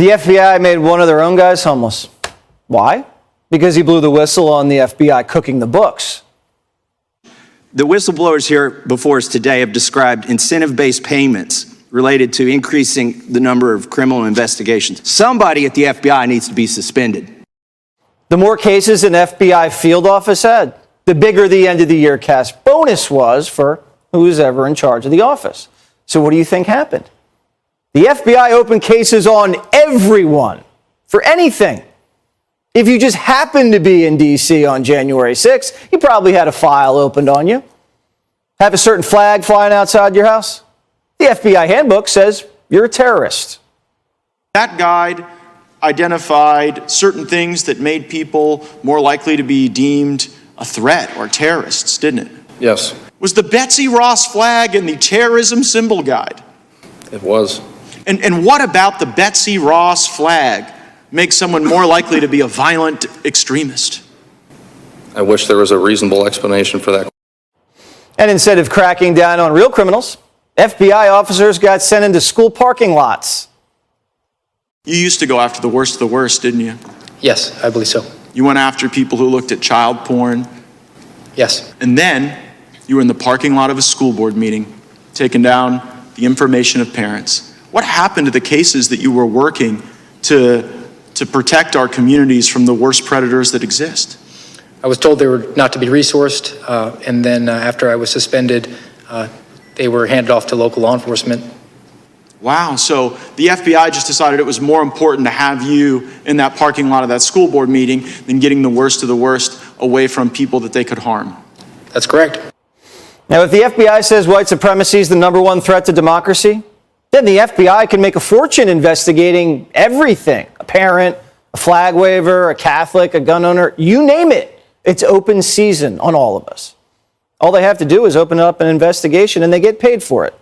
The FBI made one of their own guys homeless. Why? Because he blew the whistle on the FBI cooking the books. The whistleblowers here before us today have described incentive-based payments related to increasing the number of criminal investigations. Somebody at the FBI needs to be suspended. The more cases an FBI field office had, the bigger the end of the year cash bonus was for who's ever in charge of the office. So what do you think happened? The FBI opened cases on everyone for anything. If you just happened to be in D.C. on January 6th, you probably had a file opened on you. Have a certain flag flying outside your house? The FBI handbook says you're a terrorist. That guide identified certain things that made people more likely to be deemed a threat or terrorists, didn't it? Yes, Was the Betsy Ross flag in the terrorism symbol guide? it was. And what about the Betsy Ross flag makes someone more likely to be a violent extremist? I wish there was a reasonable explanation for that. And instead of cracking down on real criminals, FBI officers got sent into school parking lots. You used to go after the worst of the worst, didn't you? Yes, I believe so. You went after people who looked at child porn, Yes. and then you were in the parking lot of a school board meeting, taking down the information of parents. What happened to the cases that you were working to protect our communities from the worst predators that exist? I was told they were not to be resourced, and then after I was suspended, they were handed off to local law enforcement. Wow, so the FBI just decided it was more important to have you in that parking lot of that school board meeting than getting the worst of the worst away from people that they could harm. That's correct. Now, if the FBI says white supremacy is the number one threat to democracy, then the FBI can make a fortune investigating everything. A parent, a flag waver, a Catholic, a gun owner, you name it. It's open season on all of us. All they have to do is open up an investigation and they get paid for it.